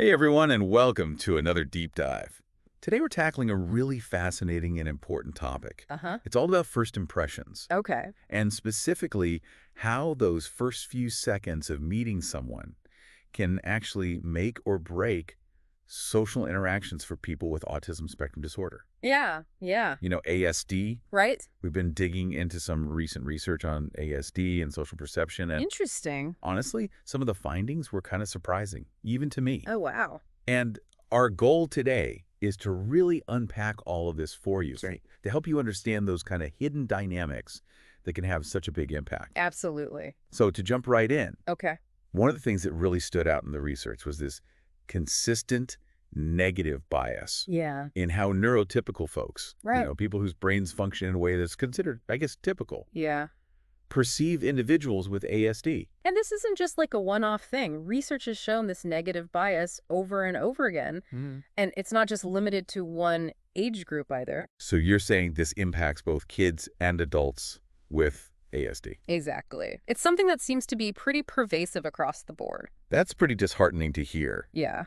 Hey everyone, and welcome to another deep dive. Today we're tackling a really fascinating and important topic. Uh-huh. It's all about first impressions, Okay. and specifically how those first few seconds of meeting someone can actually make or break social interactions for people with autism spectrum disorder. Yeah. You know, ASD, Right? we've been digging into some recent research on ASD and social perception, and Interesting. honestly, some of the findings were kind of surprising, even to me. Oh, wow. And our goal today is to really unpack all of this for you, Right. to help you understand those kind of hidden dynamics that can have such a big impact. Absolutely. So to jump right in, Okay. one of the things that really stood out in the research was this consistent negative bias Yeah. in how neurotypical folks, Right. people whose brains function in a way that's considered, I guess, typical, Yeah. perceive individuals with ASD. And this isn't just like a one-off thing. Research has shown this negative bias over and over again. And it's not just limited to one age group either. So you're saying this impacts both kids and adults with ASD. Exactly. It's something that seems to be pretty pervasive across the board. That's pretty disheartening to hear. Yeah.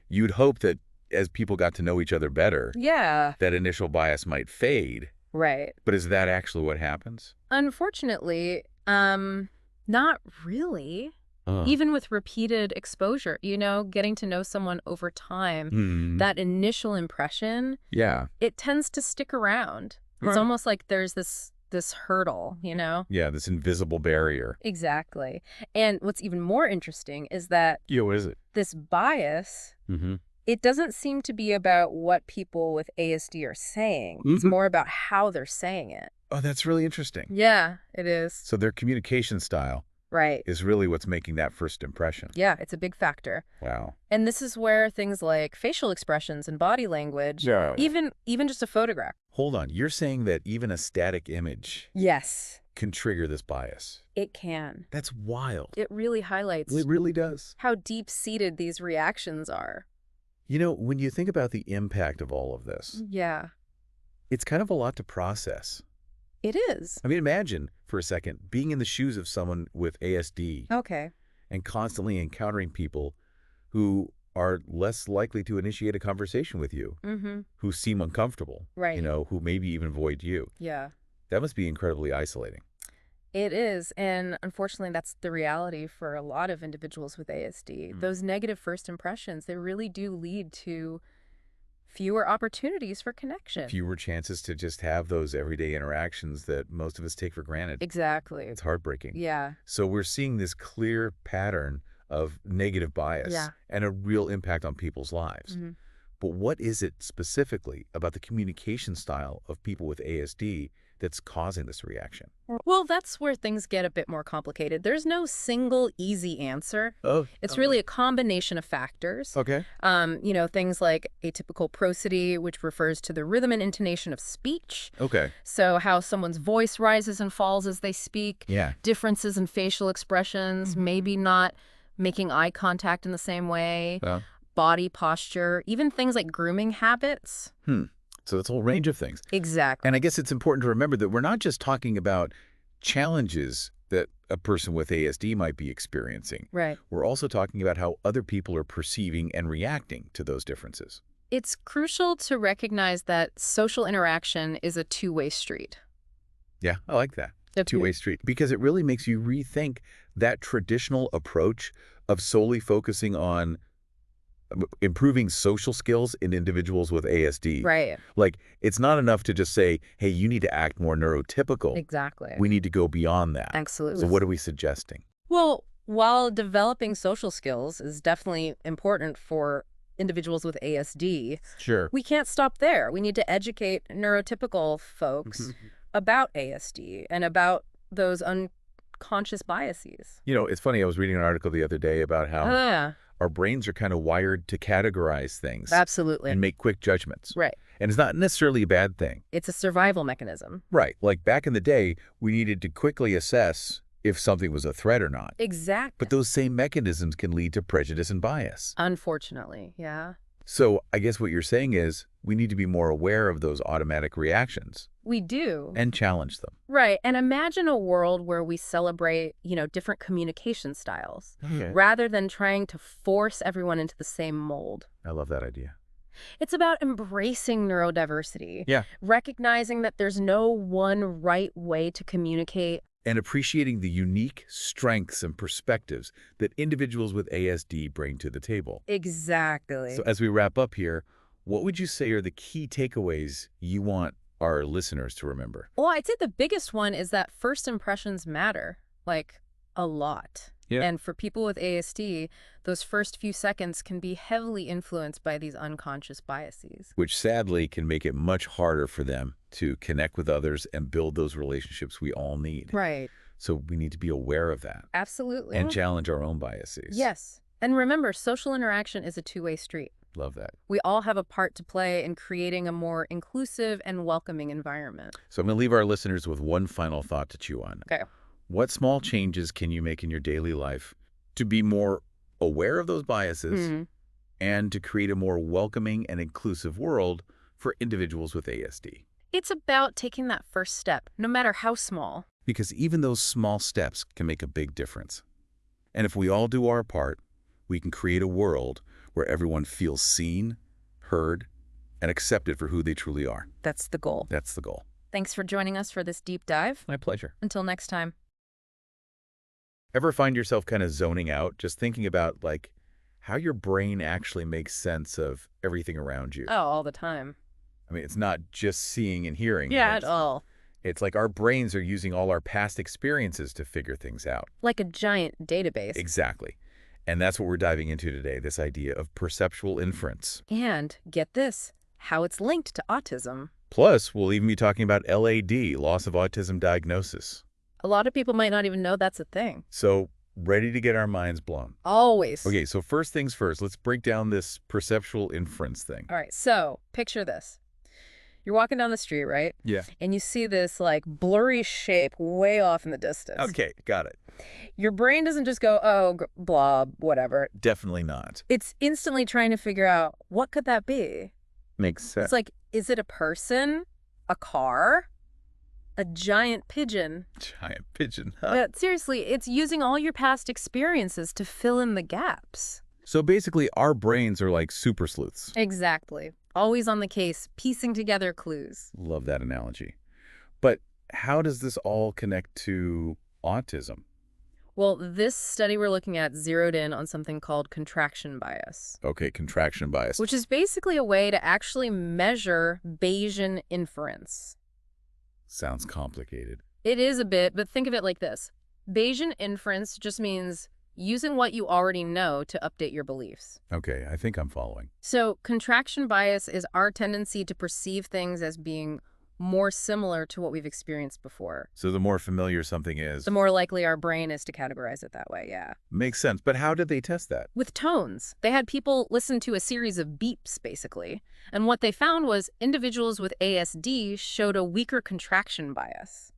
You'd hope that as people got to know each other better, Yeah. that initial bias might fade. Right. But is that actually what happens? Unfortunately, not really. Uh, Even with repeated exposure, getting to know someone over time, that initial impression, yeah. it tends to stick around. It's almost like there's this hurdle, Yeah, this invisible barrier. Exactly. And what's even more interesting is that Yeah, what is it? this bias, it doesn't seem to be about what people with ASD are saying. It's more about how they're saying it. Oh, that's really interesting. Yeah, it is. So their communication style Right. is really what's making that first impression. Yeah, it's a big factor. Wow. And this is where things like facial expressions and body language, Yeah. even just a photograph. Hold on. You're saying that even a static image Yes, can trigger this bias. it can. That's wild. It really highlights It really does. how deep-seated these reactions are. When you think about the impact of all of this, Yeah, it's kind of a lot to process. it is. I mean, imagine for a second being in the shoes of someone with ASD Okay. and constantly encountering people who are less likely to initiate a conversation with you, who seem uncomfortable, Right. who maybe even avoid you. Yeah, That must be incredibly isolating. it is. And unfortunately, that's the reality for a lot of individuals with ASD. Those negative first impressions, they really do lead to fewer opportunities for connection. Fewer chances to just have those everyday interactions that most of us take for granted. Exactly. It's heartbreaking. Yeah. So we're seeing this clear pattern of negative bias Yeah. and a real impact on people's lives. But what is it specifically about the communication style of people with ASD that's causing this reaction? Well, that's where things get a bit more complicated. There's no single easy answer. Oh, It's really a combination of factors. okay. Things like atypical prosody, which refers to the rhythm and intonation of speech. Okay. So how someone's voice rises and falls as they speak. Yeah. Differences in facial expressions, maybe not making eye contact in the same way. Body posture, even things like grooming habits. So it's a whole range of things. Exactly. And I guess it's important to remember that we're not just talking about challenges that a person with ASD might be experiencing. Right. We're also talking about how other people are perceiving and reacting to those differences. It's crucial to recognize that social interaction is a two-way street. Yeah, I like that. Two-way street. Because it really makes you rethink that traditional approach of solely focusing on improving social skills in individuals with ASD. Right. Like, it's not enough to just say, hey, you need to act more neurotypical. Exactly. We need to go beyond that. Absolutely. So what are we suggesting? Well, while developing social skills is definitely important for individuals with ASD, Sure. we can't stop there. We need to educate neurotypical folks about ASD and about those unconscious biases. It's funny. I was reading an article the other day about how Yeah, our brains are kind of wired to categorize things absolutely. and make quick judgments. Right. And it's not necessarily a bad thing. It's a survival mechanism. Right. Like back in the day, we needed to quickly assess if something was a threat or not. Exactly. But those same mechanisms can lead to prejudice and bias. Unfortunately, yeah. So I guess what you're saying is we need to be more aware of those automatic reactions We do. and challenge them. Right. And imagine a world where we celebrate, different communication styles Okay. rather than trying to force everyone into the same mold. I love that idea. It's about embracing neurodiversity, Yeah. recognizing that there's no one right way to communicate. And appreciating the unique strengths and perspectives that individuals with ASD bring to the table. Exactly. So as we wrap up here, what would you say are the key takeaways you want our listeners to remember? Well, I'd say the biggest one is that first impressions matter, like a lot. Yeah. And for people with ASD, those first few seconds can be heavily influenced by these unconscious biases. Which sadly can make it much harder for them to connect with others and build those relationships we all need. Right. So we need to be aware of that Absolutely. and challenge our own biases. Yes. And remember, social interaction is a two-way street. Love that. We all have a part to play in creating a more inclusive and welcoming environment. So I'm going to leave our listeners with one final thought to chew on. Okay. What small changes can you make in your daily life to be more aware of those biases and to create a more welcoming and inclusive world for individuals with ASD? It's about taking that first step, no matter how small. Because even those small steps can make a big difference. And if we all do our part, we can create a world where everyone feels seen, heard, and accepted for who they truly are. That's the goal. That's the goal. Thanks for joining us for this deep dive. My pleasure. Until next time. Ever find yourself kind of zoning out, just thinking about how your brain actually makes sense of everything around you? Oh, all the time. I mean, it's not just seeing and hearing. Yeah, at all. It's like our brains are using all our past experiences to figure things out. Like a giant database. Exactly. And that's what we're diving into today, this idea of perceptual inference. And, get this, how it's linked to autism. Plus, we'll even be talking about LAD, loss of autism diagnosis. A lot of people might not even know that's a thing. So, ready to get our minds blown? Always. Okay, so first things first, let's break down this perceptual inference thing. All right, so picture this. You're walking down the street, right? Yeah. And you see this, blurry shape way off in the distance. Okay, got it. Your brain doesn't just go, oh, blah, whatever. Definitely not. It's instantly trying to figure out, what could that be? Makes sense. It's like, is it a person? A car? A giant pigeon? Giant pigeon, huh? But seriously, it's using all your past experiences to fill in the gaps. So basically, our brains are like super sleuths. Exactly. Always on the case, piecing together clues. Love that analogy. But how does this all connect to autism? Well, this study we're looking at zeroed in on something called contraction bias. Okay, contraction bias. Which is basically a way to actually measure Bayesian inference. Sounds complicated. It is a bit, but think of it like this. Bayesian inference just means using what you already know to update your beliefs. Okay, I think I'm following. So contraction bias is our tendency to perceive things as being more similar to what we've experienced before. So the more familiar something is, The more likely our brain is to categorize it that way, yeah. makes sense. But how did they test that? With tones. They had people listen to a series of beeps, basically. And what they found was individuals with ASD showed a weaker contraction bias.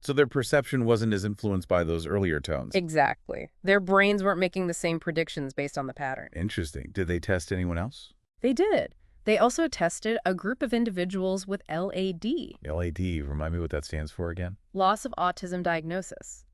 So their perception wasn't as influenced by those earlier tones. Exactly. Their brains weren't making the same predictions based on the pattern. Interesting. Did they test anyone else? They did. They also tested a group of individuals with LAD. LAD, remind me what that stands for again? Loss of autism diagnosis.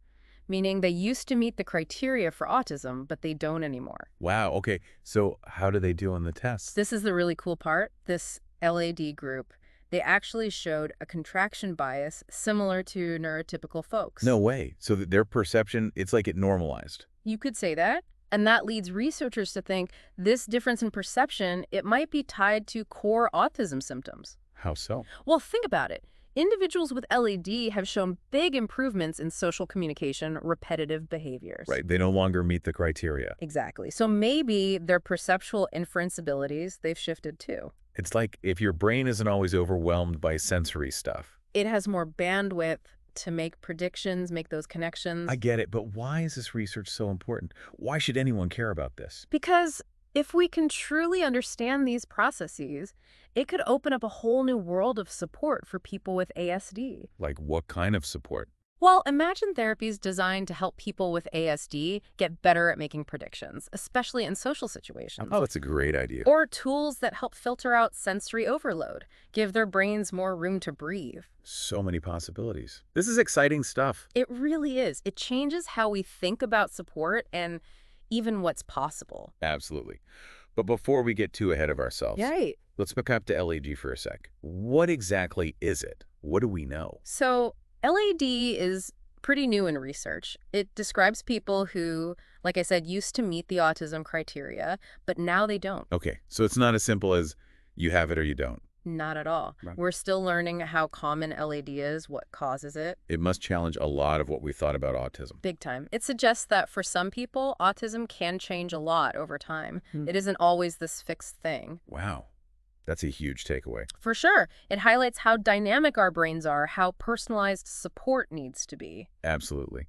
Meaning they used to meet the criteria for autism, but they don't anymore. Wow, okay. So how do they do on the tests? This is the really cool part. This LAD group, they actually showed a contraction bias similar to neurotypical folks. No way. So that their perception, it's like it normalized. You could say that. And that leads researchers to think this difference in perception, it might be tied to core autism symptoms. How so? Well, think about it. Individuals with LAD have shown big improvements in social communication, repetitive behaviors. Right. They no longer meet the criteria. Exactly. So maybe their perceptual inference abilities, they've shifted too. It's like if your brain isn't always overwhelmed by sensory stuff. It has more bandwidth to make predictions, make those connections. I get it, but why is this research so important? Why should anyone care about this? Because if we can truly understand these processes, it could open up a whole new world of support for people with ASD. Like what kind of support? Well, imagine therapies designed to help people with ASD get better at making predictions, especially in social situations. Oh, that's a great idea. Or tools that help filter out sensory overload, give their brains more room to breathe. So many possibilities. This is exciting stuff. It really is. It changes how we think about support and even what's possible. Absolutely. But before we get too ahead of ourselves, Right. let's back up to LAD for a sec. What exactly is it? What do we know? So LAD is pretty new in research. It describes people who, like I said, used to meet the autism criteria, but now they don't. Okay, so it's not as simple as you have it or you don't. Not at all. Right. We're still learning how common LAD is, what causes it. It must challenge a lot of what we thought about autism. Big time. It suggests that for some people, autism can change a lot over time. It isn't always this fixed thing. Wow, that's a huge takeaway. For sure. It highlights how dynamic our brains are, how personalized support needs to be. Absolutely.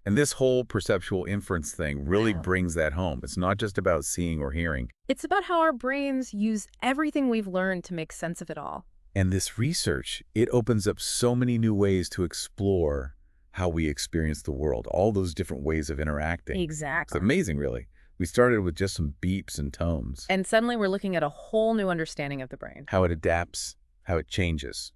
And this whole perceptual inference thing really Wow. brings that home. It's not just about seeing or hearing. It's about how our brains use everything we've learned to make sense of it all. And this research, it opens up so many new ways to explore how we experience the world, all those different ways of interacting. It's Exactly. amazing, really. We started with just some beeps and tones, And suddenly we're looking at a whole new understanding of the brain. how it adapts, how it changes.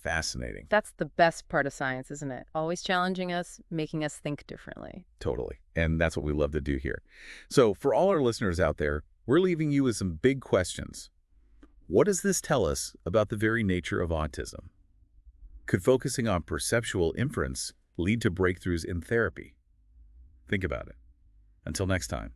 Fascinating. That's the best part of science, isn't it? Always challenging us, making us think differently. Totally. And that's what we love to do here. So for all our listeners out there, we're leaving you with some big questions. What does this tell us about the very nature of autism? Could focusing on perceptual inference lead to breakthroughs in therapy? Think about it. Until next time.